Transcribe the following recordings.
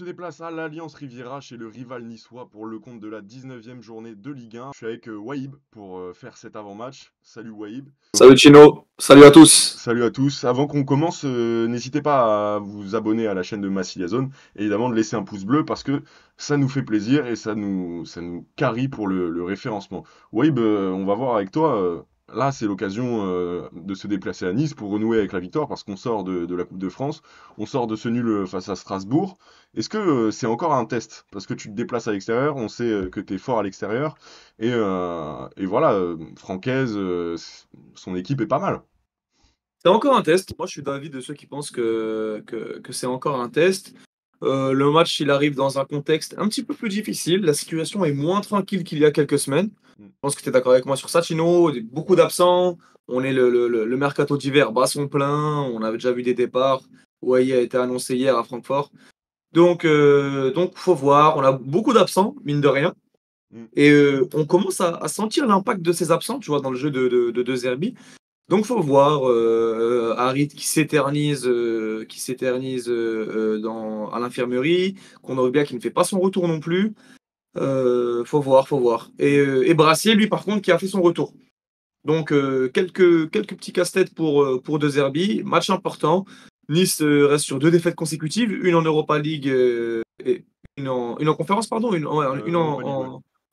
se déplace à l'Alliance Riviera chez le rival niçois pour le compte de la 19e journée de Ligue 1. Je suis avec Wahib pour faire cet avant-match. Salut Wahib. Salut Chino, salut à tous. Salut à tous. Avant qu'on commence, n'hésitez pas à vous abonner à la chaîne de Massilia Zone et évidemment de laisser un pouce bleu parce que ça nous fait plaisir et ça nous carie pour le référencement. Wahib, on va voir avec toi. Là, c'est l'occasion de se déplacer à Nice pour renouer avec la victoire parce qu'on sort de la Coupe de France, on sort de ce nul face à Strasbourg. Est-ce que c'est encore un test? Parce que tu te déplaces à l'extérieur, on sait que tu es fort à l'extérieur et voilà, Francaise, son équipe est pas mal. C'est encore un test. Moi, je suis d'avis de ceux qui pensent que c'est encore un test. Le match, il arrive dans un contexte un petit peu plus difficile. La situation est moins tranquille qu'il y a quelques semaines. Mm. Je pense que tu es d'accord avec moi sur ça, Chino. Beaucoup d'absents. On est le mercato d'hiver bat son plein. On avait déjà vu des départs. Wai a été annoncé hier à Francfort. Donc, faut voir. On a beaucoup d'absents, mine de rien. Mm. Et on commence à sentir l'impact de ces absents, tu vois, dans le jeu de Zerbi. Donc faut voir Harit qui s'éternise à l'infirmerie, Kondogbia qui ne fait pas son retour non plus. Faut voir, faut voir. Et Brassier, lui, par contre, qui a fait son retour. Donc quelques petits casse-têtes pour De Zerbi. Match important. Nice reste sur 2 défaites consécutives, une en Europa League et une en conférence, pardon, une Europa League, ouais.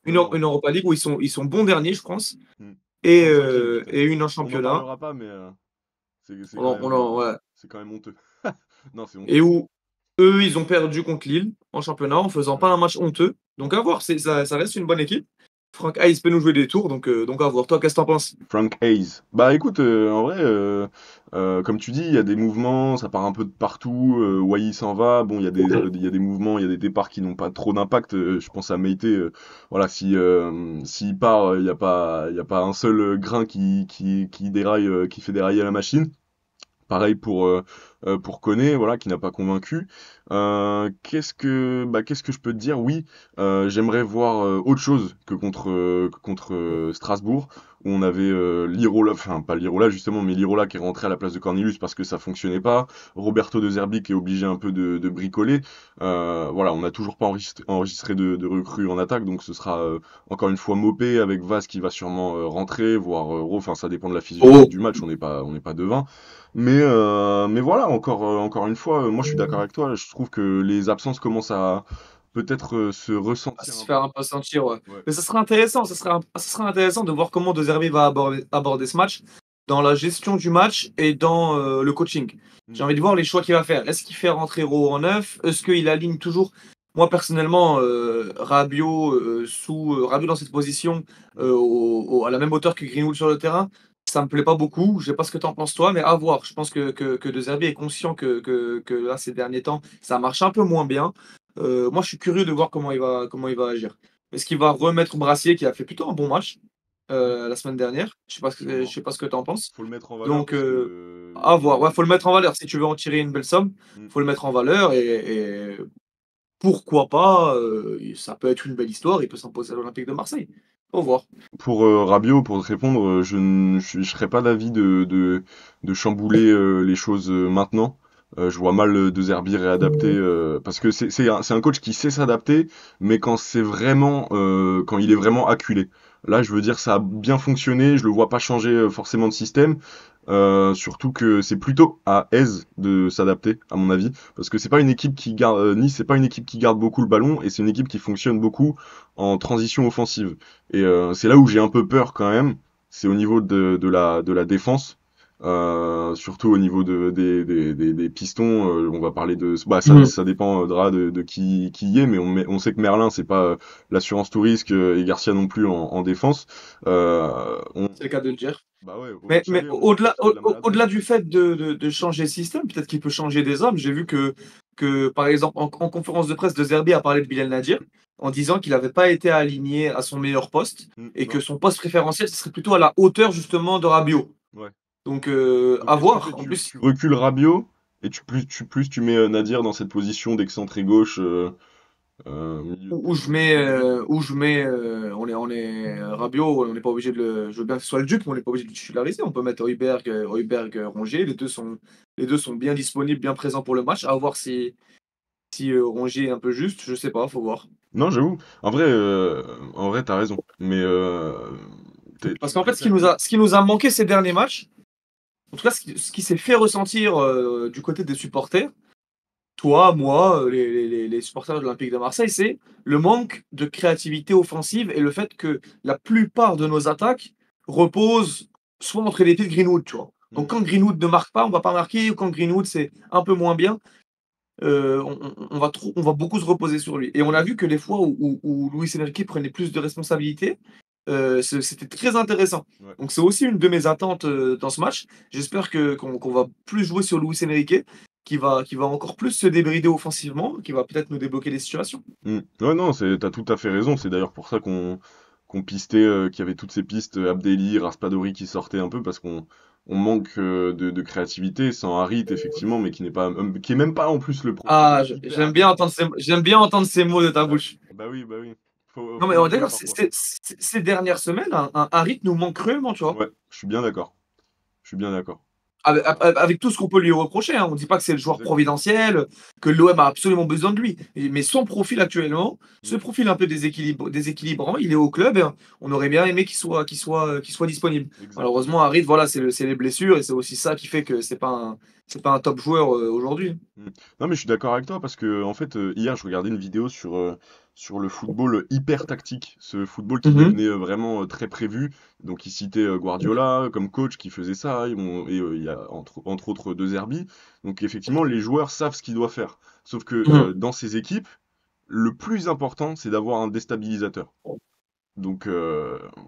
une en Europa League où ils sont bons derniers, je pense, Mm. et, 35e euh, putain. et une en On n'en championnat. parlera pas, mais c'est On en- on en- ouais. c'est quand même honteux. Non, c'est Et honteux. où eux, ils ont perdu contre Lille en championnat en faisant Ouais. pas un match honteux. Donc à voir, ça reste une bonne équipe. Franck Hayes peut nous jouer des tours, donc à voir. Toi, qu'est-ce que t'en penses? Frank Hayes. Bah écoute, en vrai, comme tu dis, il y a des mouvements, ça part un peu de partout. Wai s'en va. Bon, il y a des mouvements, il y a des départs qui n'ont pas trop d'impact. Je pense à Meite. Voilà, si s'il part, il y a pas un seul grain qui déraille, qui fait dérailler la machine. Pareil pour Koné, voilà, qui n'a pas convaincu. Qu'est-ce que je peux te dire? Oui, j'aimerais voir autre chose que contre Strasbourg, où on avait Lirola, enfin pas Lirola justement, mais Lirola qui est rentré à la place de Cornelius parce que ça fonctionnait pas. Roberto De Zerbi qui est obligé un peu de bricoler. Voilà, on n'a toujours pas enregistré de recrues en attaque, donc ce sera encore une fois Mopé avec Vaz qui va sûrement rentrer, voire enfin ça dépend de la physionomie Oh, du match, on n'est pas devin. Mais voilà, encore une fois, moi je suis d'accord avec toi. Je trouve que les absences commencent à peut-être se à ressentir se un peu. faire un peu sentir, ouais. Ouais. Mais ça serait intéressant, ça serait intéressant de voir comment De Zerbi va aborder ce match, dans la gestion du match et dans le coaching. Mm. J'ai envie de voir les choix qu'il va faire. Est-ce qu'il fait rentrer Rowe en neuf? Est-ce qu'il aligne toujours? Moi, personnellement, Rabiot dans cette position, Mm. à la même hauteur que Greenwood sur le terrain, ça me plaît pas beaucoup. Je sais pas ce que tu en penses toi, mais à voir. Je pense que De Zerbi est conscient que là, ces derniers temps, ça marche un peu moins bien. Moi, je suis curieux de voir comment il va agir. Est-ce qu'il va remettre Brassier, qui a fait plutôt un bon match Mm. la semaine dernière? Je Sûrement. sais pas ce que tu en penses. Faut le mettre en valeur Donc, parce que à il voir. Ouais, est. faut le mettre en valeur. Si tu veux en tirer une belle somme, Mm. faut le mettre en valeur et pourquoi pas, ça peut être une belle histoire. Il peut s'imposer à l'Olympique de Marseille. Faut voir. Pour Rabiot, pour te répondre, je serais pas d'avis de chambouler les choses maintenant. Je vois mal De Zerbi réadapter parce que c'est un coach qui sait s'adapter, mais quand c'est vraiment quand il est vraiment acculé. Là, je veux dire, ça a bien fonctionné. Je le vois pas changer forcément de système. Surtout que c'est plutôt à Aise de s'adapter, à mon avis, parce que c'est pas une équipe qui garde Nice, c'est pas une équipe qui garde beaucoup le ballon et c'est une équipe qui fonctionne beaucoup en transition offensive. Et c'est là où j'ai un peu peur quand même, c'est au niveau de la défense, surtout au niveau des pistons. On va parler de, bah Mhm. ça dépendra de qui y est, mais on sait que Merlin c'est pas l'assurance tout risque et Garcia non plus en défense. C'est le cas de le dire. Bah ouais, au Mais, match mais aller, on au-delà, montrait de la au-delà maladresse. du fait de changer de système, peut-être qu'il peut changer des hommes. J'ai vu que par exemple, en conférence de presse, De Zerbi a parlé de Bilal Nadir en disant qu'il n'avait pas été aligné à son meilleur poste et que Non, son poste préférentiel, ce serait plutôt à la hauteur justement de Rabiot. ouais. Donc, Donc à qu'est-ce que tu fais? voir. En plus, Tu recules Rabiot et tu mets Nadir dans cette position d'excentré gauche milieu de où je mets Rabiot, on n'est pas obligé de le. Je veux bien que ce soit le Duc, mais on n'est pas obligé de le titulariser. On peut mettre Højbjerg, Rongier. Les deux sont bien disponibles, bien présents pour le match. À voir si Si Rongier est un peu juste, je sais pas, faut voir. Non, j'avoue. En vrai, t'as raison. Mais Parce tu qu'en fait, préfères. ce qui nous a manqué ces derniers matchs, en tout cas, ce qui s'est fait ressentir du côté des supporters, toi, moi, les supporters de l'Olympique de Marseille, c'est le manque de créativité offensive et le fait que la plupart de nos attaques reposent soit entre les pieds de Greenwood, tu vois. Donc Hmm. quand Greenwood ne marque pas, on va pas marquer, ou quand Greenwood c'est un peu moins bien, on va beaucoup se reposer sur lui. Et on a vu que les fois où Luis Enrique prenait plus de responsabilités, c'était très intéressant. Ouais. Donc c'est aussi une de mes attentes dans ce match. J'espère qu'on va plus jouer sur Luis Enrique, qui va encore plus se débrider offensivement, qui va peut-être nous débloquer des situations. Ouais, non, t'as tout à fait raison. C'est d'ailleurs pour ça qu'on pistait, qu'il y avait toutes ces pistes, Abdelli, Raspadori qui sortaient un peu parce qu'on manque de créativité sans Harit, effectivement, mais qui est même pas en plus le profil Ah, hyper j'aime bien entendre ces mots de ta bouche. Bah oui. Non mais Faut le dire d'accord, parfois. ces dernières semaines, un rythme nous manque cruellement, tu vois. Ouais, je suis bien d'accord. Je suis bien d'accord. Avec tout ce qu'on peut lui reprocher, hein. On ne dit pas que c'est le joueur Exactement. providentiel, que l'OM a absolument besoin de lui. Mais son profil actuellement, ce Mm. profil un peu déséquilibrant, il est au club. Et on aurait bien aimé qu'il soit disponible. Exactement. Malheureusement, Harit, voilà, c'est les blessures et c'est aussi ça qui fait que c'est pas un top joueur aujourd'hui. Mm. Non mais je suis d'accord avec toi parce que en fait hier je regardais une vidéo sur le football hyper tactique, ce football qui Mhm. devenait vraiment très prévu. Donc il citait Guardiola comme coach qui faisait ça, il y a entre autres De Zerbi. Donc effectivement les joueurs savent ce qu'ils doivent faire. Sauf que Mhm. dans ces équipes, le plus important c'est d'avoir un déstabilisateur. Donc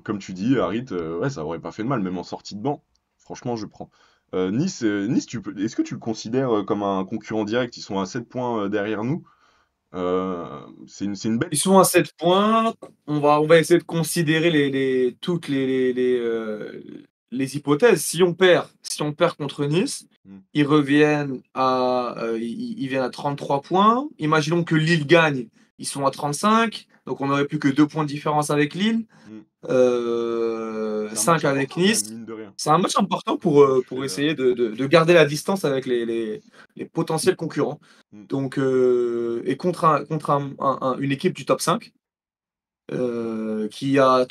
comme tu dis, Harit, ouais ça aurait pas fait de mal même en sortie de banc. Franchement je prends. Nice, est-ce que tu le considères comme un concurrent direct? Ils sont à 7 points derrière nous. C'est une belle Ils sont équipe. à 7 points. On va essayer de considérer toutes les hypothèses. Si on perd contre Nice, Mm, ils viennent à 33 points. Imaginons que Lille gagne, ils sont à 35. Donc on n'aurait plus que 2 points de différence avec Lille, mm. C'est un match 5 avec important quand même, Nice. mine de rien. C'est un match important Quand tu fais. pour essayer de garder la distance avec les potentiels concurrents. Mm, Donc, et contre une équipe du top 5 qui a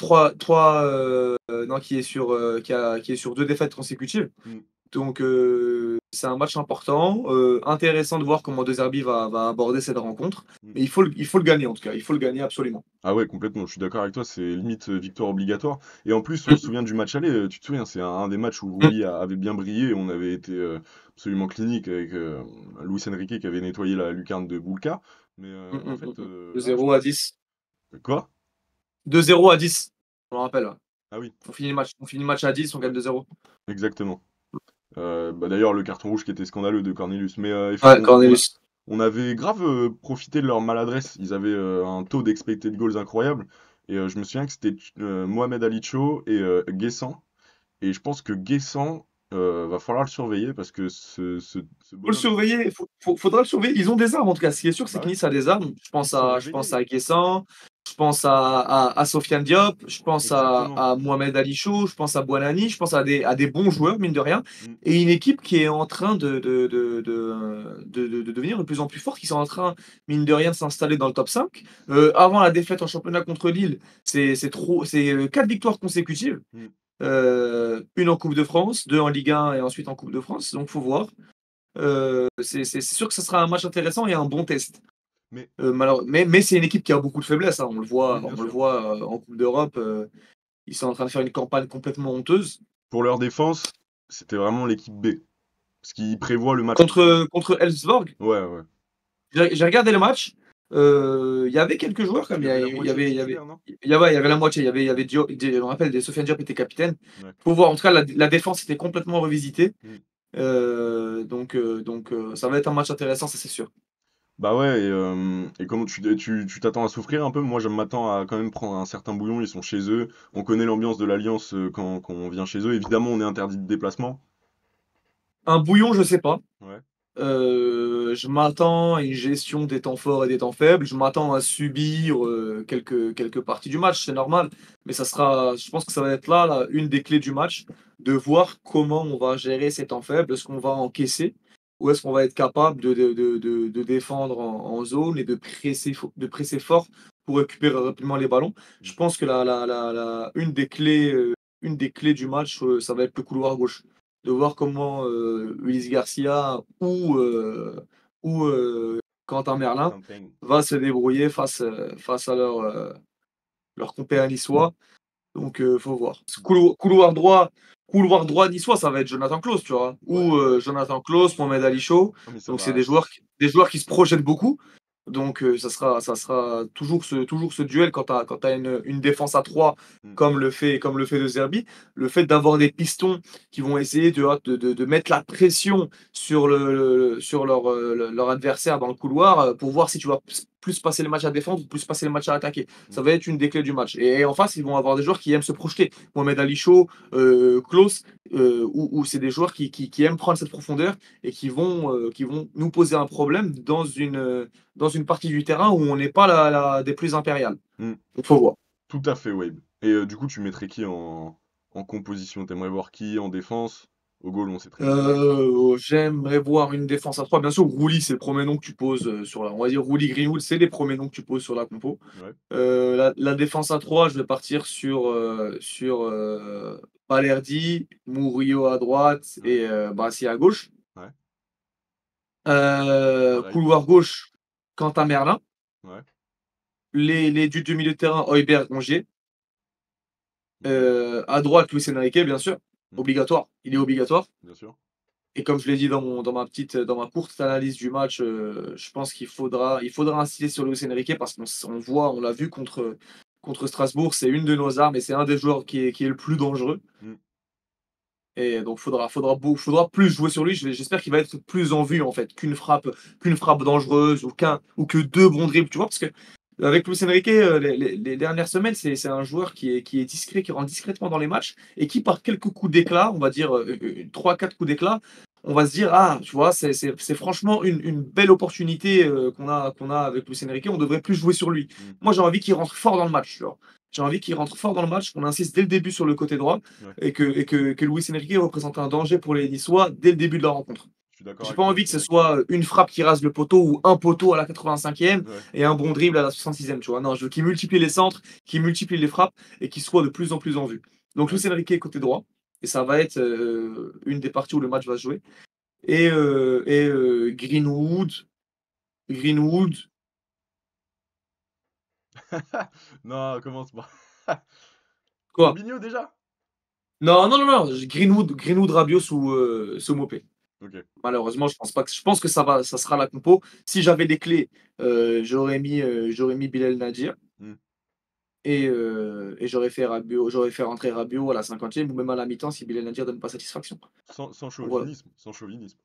non, qui est sur 2 défaites consécutives. mm, Donc, c'est un match important, intéressant de voir comment De Zerbi va aborder cette rencontre. mm. Mais il faut le gagner en tout cas, il faut le gagner absolument. Ah ouais, complètement, je suis d'accord avec toi, c'est limite victoire obligatoire. Et en plus, on se Mmh, souvient du match aller, tu te souviens, c'est un des matchs où mmh, Avait bien brillé, et on avait été absolument clinique avec Luis Enrique qui avait nettoyé la lucarne de Boulka. Mais en fait, 2-0 à 10. Quoi? 2-0 à 10, je me rappelle, ouais. Ah oui, On finit le match à 10, on gagne ouais, 2-0. exactement. Bah d'ailleurs, le carton rouge qui était scandaleux de Cornelius. Mais Ouais, Cornelius. on avait grave profité de leur maladresse. Ils avaient un taux d'expected goals incroyable. Et je me souviens que c'était Mohamed Ali Cho et Guessant. Et je pense que Guessant, va falloir le surveiller parce que ce Faut le bonhomme. surveiller, faudra le surveiller. Ils ont des armes en tout cas. Ce qui est sûr, c'est Bah que ouais, Nice a des armes. ils se sont Je réveillés, pense les à gars. Guessant, je pense à Sofiane Diop, je pense Exactement. à Mohamed Ali Chou, je pense à Boanani, je pense à des bons joueurs, mine de rien. Mm, Et une équipe qui est en train de devenir de plus en plus forte, qui sont en train, mine de rien, de s'installer dans le top 5. Avant la défaite en championnat contre Lille, c'est 4 victoires consécutives. mm. Une en Coupe de France, deux en Ligue 1 et ensuite en Coupe de France. Donc faut voir. C'est sûr que ce sera un match intéressant et un bon test. Mais Mais c'est une équipe qui a beaucoup de faiblesses, hein. oui, bien On le sûr. voit en Coupe d'Europe. Ils sont en train de faire une campagne complètement honteuse. Pour leur défense, c'était vraiment l'équipe B. Parce qu'ils prévoient le match contre nous. Contre Elfsborg, Ouais. j'ai regardé le match. Il y avait quelques joueurs comme Il y avait la moitié de titulaires, non? il y avait la moitié. Il y avait Diop, je me rappelle, Sofiane Diop était capitaine. Ouais. Faut voir. En tout cas, la défense était complètement revisitée. Mm. Ça va être un match intéressant, ça c'est sûr. Bah ouais, et comment tu t'attends à souffrir un peu? Moi, je m'attends à quand même prendre un certain bouillon, ils sont chez eux. On connaît l'ambiance de l'Alliance quand on vient chez eux. Évidemment, on est interdit de déplacement. Un bouillon, je sais pas. Ouais. Je m'attends à une gestion des temps forts et des temps faibles. Je m'attends à subir quelques parties du match, c'est normal. Mais je pense que ça va être une des clés du match, de voir comment on va gérer ces temps faibles, ce qu'on va encaisser ou est-ce qu'on va être capable de défendre en zone et de presser fort pour récupérer rapidement les ballons? Mmh. Je pense que une des clés du match, ça va être le couloir gauche. De voir comment, Ulysse Garcia ou Quentin Merlin Campaign. va se débrouiller face à leur compère niçois. Donc, faut voir. Couloir droit niçois, ça va être Jonathan Clauss, tu vois? Ouais, Ou, bah, Jonathan Clauss, Mohamed Ali Sow. non mais ça Donc c'est va. des joueurs qui se projettent beaucoup. Donc, ça sera toujours ce duel quand tu as une défense à 3 Mmh. comme le fait De Zerbi. Le fait d'avoir des pistons qui vont essayer, tu vois, de mettre la pression sur sur leur adversaire dans le couloir, pour voir si tu vas plus passer le match à défendre ou plus passer le match à attaquer. Mmh. Ça va être une des clés du match. Et en face, ils vont avoir des joueurs qui aiment se projeter. Mohamed Ali Sow, Klose, où c'est des joueurs qui aiment prendre cette profondeur et qui vont nous poser un problème dans une partie du terrain où on n'est pas des plus impériales. Mmh. Il faut voir. Tout à fait, Wade. Et du coup, tu mettrais qui en composition? T'aimerais voir qui en défense? Au goal, on sait très bien. J'aimerais voir une défense à 3. Bien sûr, Rouli, c'est le premier nom que tu poses sur la. On va dire Rouli Greenwood, c'est les premiers noms que tu poses sur la compo. Ouais. La défense à 3, je vais partir sur Balerdi, Murillo à droite Ouais. et Bassi à gauche. Ouais. Pareil. Couloir gauche, Quentin Merlin. Ouais. Les du milieu de terrain, Højbjerg, Rongier. OK. À droite, Luis Enrique, bien sûr. Mmh. Obligatoire, il est obligatoire. Bien sûr. Et comme je l'ai dit dans ma courte analyse du match, je pense il faudra insister sur Luis Enrique parce on l'a vu contre Strasbourg, c'est une de nos armes et c'est un des joueurs qui est le plus dangereux. Mmh. Et donc faudra plus jouer sur lui. J'espère qu'il va être plus en vue en fait qu'une frappe dangereuse ou que 2 bons dribbles, tu vois? Parce qu'avec Luis Enrique, les dernières semaines, c'est un joueur qui est discret, qui rentre discrètement dans les matchs et qui par quelques coups d'éclat, on va dire, 3-4 coups d'éclat, on va se dire: «Ah, tu vois, c'est franchement une belle opportunité, qu'on a avec Luis Enrique, on devrait plus jouer sur lui». Mmh. Moi, j'ai envie qu'il rentre fort dans le match, tu vois? J'ai envie qu'il rentre fort dans le match, qu'on insiste dès le début sur le côté droit Ouais. que Luis Enrique représente un danger pour les Niçois dès le début de la rencontre. Je suis d'accord J'ai avec pas toi envie que sur ce la lecture. soit une frappe qui rase le poteau ou un poteau à la 85e Ouais. et un bon dribble à la 66e, tu vois? Non, je veux qu'il multiplie les centres, qu'il multiplie les frappes et qu'il soit de plus en plus en vue. Donc Ouais. Luis Enrique côté droit et ça va être, une des parties où le match va se jouer Greenwood. Non, commence pas. Quoi? Robinho déjà? Non, non, non, non, Greenwood, Rabiot sous Mopé. OK. Malheureusement, je pense que ça sera la compo. Si j'avais les clés, j'aurais mis Bilal Nadir Mmh. et j'aurais fait rentrer Rabiot à la 50e ou même à la mi-temps si Bilal Nadir donne pas satisfaction. Sans Voilà. chauvinisme, sans chauvinisme.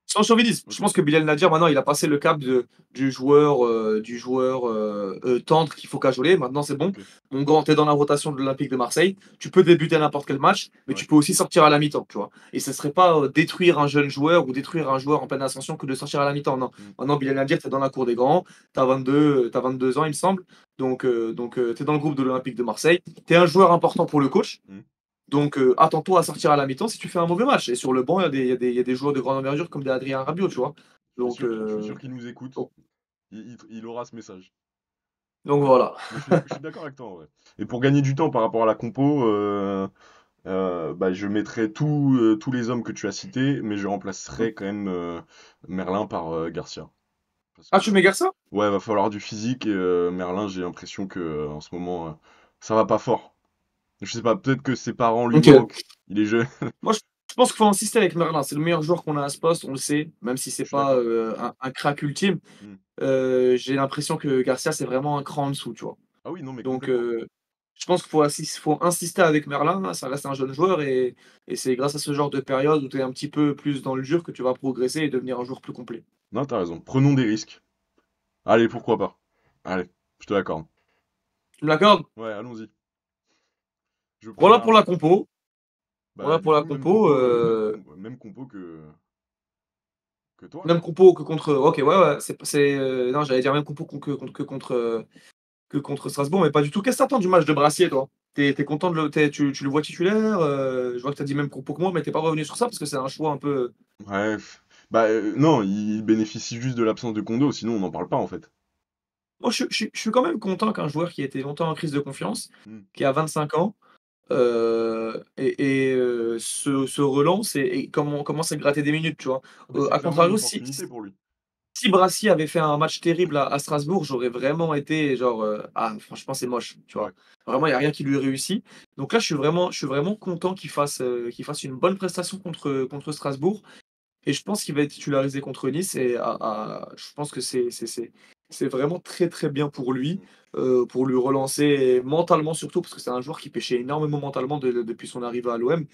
Sans chauvinisme, je OK. pense que Bilal Nadir maintenant il a passé le cap tendre qu'il faut cajoler. Maintenant c'est bon. OK. Mon grand, tu es dans la rotation de l'Olympique de Marseille. Tu peux débuter à n'importe quel match, mais Ouais. tu peux aussi sortir à la mi-temps, tu vois? Et ce serait pas, détruire un jeune joueur ou détruire un joueur en pleine ascension que de sortir à la mi-temps, non. Mmh. Maintenant Bilal Nadir, tu es dans la cour des grands, tu as 22 ans il me semble, tu es dans le groupe de l'Olympique de Marseille. Tu es un joueur important pour le coach. Mmh. Donc, attends-toi à sortir à la mi-temps si tu fais un mauvais match. Et sur le banc, il y a des joueurs de grande envergure comme des Adrien Rabiot, tu vois. Donc, Je suis sûr qu'il nous écoute. donc, Il aura ce message. donc voilà. Mais je suis d'accord avec toi, en vrai. Et pour gagner du temps par rapport à la compo, bah, je mettrais tous les hommes que tu as cités, mais je remplacerai quand même Merlin par Garcia. Parce Ah, que, tu m'égares ça? ouais, va falloir du physique et Merlin, j'ai l'impression que en ce moment, ça va pas fort. Je sais pas, peut-être que ses parents lui OK. manquent. Il est jeune. Moi, je pense qu'il faut insister avec Merlin. C'est le meilleur joueur qu'on a à ce poste, on le sait, même si Je c'est suis pas, d'accord. un crack ultime. Hmm. J'ai l'impression que Garcia, c'est vraiment un cran en dessous, tu vois? Ah oui, non, mais Donc, complètement. je pense qu'il faut insister avec Merlin. Ça reste un jeune joueur et c'est grâce à ce genre de période où tu es un petit peu plus dans le dur que tu vas progresser et devenir un joueur plus complet. Non, t'as raison. Prenons des risques. Allez, pourquoi pas. Allez, je te l'accorde. Tu me l'accordes? Ouais, allons-y. Je prends Voilà pour Merlin. la compo. Bah, Voilà du pour la coup, compo, même compo que toi, même quoi. compo que contre OK, ouais, ouais, non, j'allais dire même compo que contre Strasbourg, mais pas du tout. Qu'est-ce que tu attends du match de Brassier, toi? Tu content de le tu le vois titulaire? Je vois que tu as dit même compo que moi, mais tu pas revenu sur ça parce que c'est un choix un peu Ouais. Bah non, il bénéficie juste de l'absence de Kondo, sinon on n'en parle pas en fait. Moi, je suis quand même content qu'un joueur qui a été longtemps en crise de confiance, Hmm. qui a 25 ans, se relance et commence à gratter des minutes, tu vois? Mais c'est À clairement une contrario, opportunité pour lui. si Brassier avait fait un match terrible à Strasbourg, j'aurais vraiment été genre, «Ah franchement c'est moche», tu vois? Ouais. Vraiment, il y a rien qui lui réussit. Donc là, je suis vraiment content qu'il fasse une bonne prestation contre Strasbourg et je pense qu'il va être titularisé contre Nice et je pense que c'est vraiment très, très bien Hmm. pour lui relancer mentalement surtout parce que c'est un joueur qui pêchait énormément mentalement depuis son arrivée à l'OM.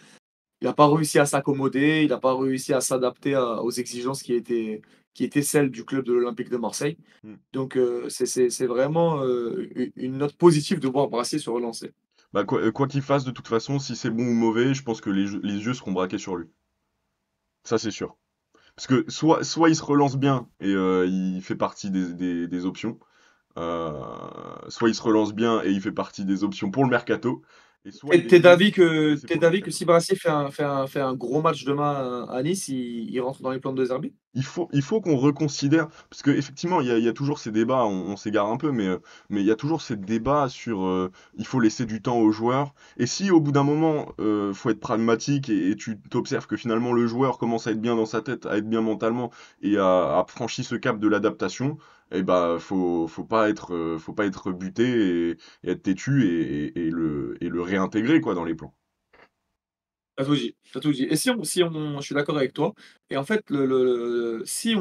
Il n'a pas réussi à s'accommoder, il n'a pas réussi à s'adapter aux exigences qui étaient celles du club de l'Olympique de Marseille. Hmm. Donc, c'est vraiment, une note positive de voir Brassier se relancer. Bah quoi qu'il fasse, de toute façon, si c'est bon ou mauvais, je pense que les yeux seront braqués sur lui. Ça c'est sûr. Parce que soit il se relance bien et il fait partie des options, euh, soit il se relance bien et il fait partie des options pour le mercato, et soit il T'es est d'avis que laissé tu pour le d'avis que mercato. si Brassier fait un gros match demain à Nice, il rentre dans les plans de De Zerbi? Il faut qu'on reconsidère, parce qu'effectivement, il y a toujours ces débats, on s'égare un peu, mais il y a toujours ces débats sur il faut laisser du temps aux joueurs. Et si au bout d'un moment, faut être pragmatique et tu t'observes que finalement le joueur commence à être bien dans sa tête, à être bien mentalement et à franchir ce cap de l'adaptation, eh bah faut pas être buté et être têtu et le réintégrer quoi dans les plans. Tu tout dit, tu tout dit. Et si on je suis d'accord avec toi et en fait si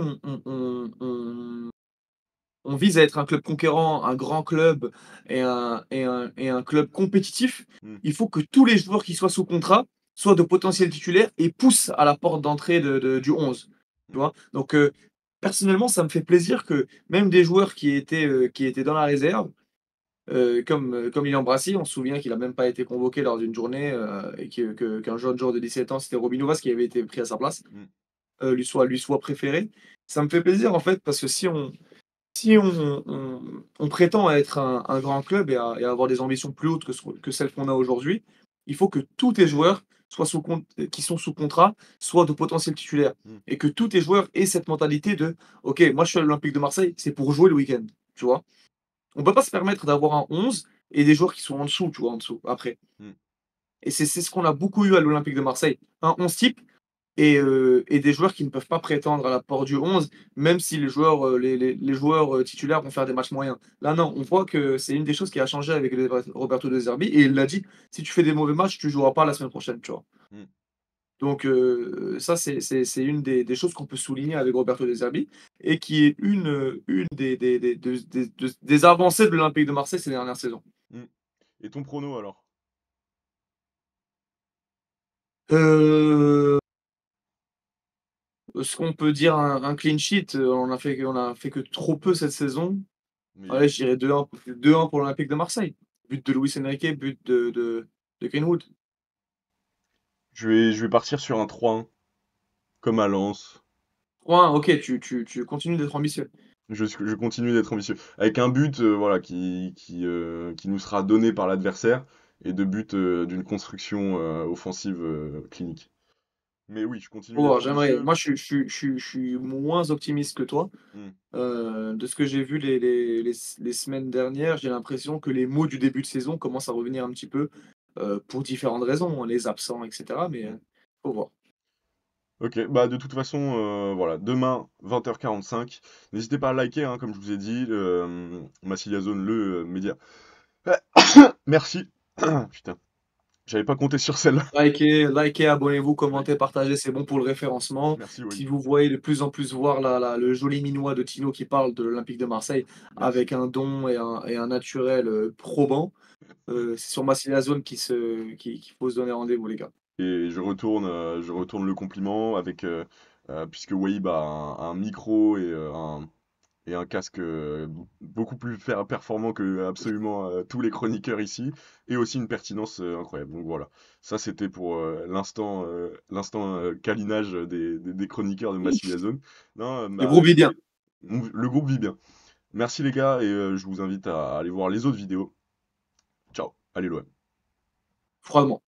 on vise à être un club conquérant, un grand club et un club compétitif, Hmm, il faut que tous les joueurs qui soient sous contrat soient de potentiels titulaires et poussent à la porte d'entrée du 11, tu hmm, vois? Donc, personnellement, ça me fait plaisir que même des joueurs qui étaient dans la réserve, comme Lilian Brassy, on se souvient qu'il a même pas été convoqué lors d'une journée, et qu'un jeune joueur de 17 ans, c'était Robin Novas qui avait été pris à sa place, hmm, lui soit préféré. Ça me fait plaisir en fait parce que si on prétend à être un grand club et à avoir des ambitions plus hautes que celles qu'on a aujourd'hui, il faut que tous tes joueurs qui sont sous contrat soient de potentiels titulaires hmm, et que tous tes joueurs aient cette mentalité de: «OK, moi je suis à l'Olympique de Marseille, c'est pour jouer le week-end», tu vois? On peut pas se permettre d'avoir un 11 et des joueurs qui sont en dessous, tu vois, en dessous, après. hmm. Et c'est ce qu'on a beaucoup eu à l'Olympique de Marseille. Un 11 type et des joueurs qui ne peuvent pas prétendre à l'apport du 11, même si les joueurs, titulaires vont faire des matchs moyens. Là, non, on voit que c'est une des choses qui a changé avec Roberto De Zerbi et il l'a dit: «Si tu fais des mauvais matchs, tu joueras pas la semaine prochaine», tu vois? Hmm. Donc ça, c'est une des choses qu'on peut souligner avec Roberto De Zerbi et qui est une des avancées de l'Olympique de Marseille ces dernières saisons. Hmm. Et ton prono alors? Heu, Est-ce qu'on peut dire un clean sheet? On a fait que trop peu cette saison. Mais Ouais, je dirais 2-1 pour l'Olympique de Marseille. But de Luis Enrique, but de Greenwood. je vais partir sur un 3-1, comme à Lens. 3-1, OK, tu continues d'être ambitieux. Je continue d'être ambitieux. Avec un but voilà, qui nous sera donné par l'adversaire, et deux buts d'une construction offensive clinique. Mais oui, je continue Faut voir, d'être j'aimerais ambitieux. moi, je suis moins optimiste que toi. Hmm. De ce que j'ai vu les semaines dernières, j'ai l'impression que les mots du début de saison commencent à revenir un petit peu, pour différentes raisons, hein, les absents et cetera, mais, Hmm. faut voir. Ok, bah de toute façon, voilà, demain, 20h45. N'hésitez pas à liker, hein, comme je vous ai dit, Massilia Zone, le média. Merci. Putain, j'avais pas compté sur celle-là. Likez, abonnez-vous, Like. commentez, partagez, c'est bon pour le référencement. Merci, oui. Si vous voyez de plus en plus voir le joli minois de Tino qui parle de l'Olympique de Marseille Merci. avec un don et un naturel, probant, c'est sur Massilia Zone qu'il faut se donner rendez-vous les gars. Et je retourne le compliment avec, puisque Wahib a un micro et un casque beaucoup plus performant que absolument tous les chroniqueurs ici, et aussi une pertinence incroyable. Donc voilà, ça c'était pour l'instant câlinage des chroniqueurs de Massilia Zone. Non, Le groupe vit bien, le groupe vit bien. Merci les gars, et je vous invite à aller voir les autres vidéos. Ciao, allez l'OM. froidement.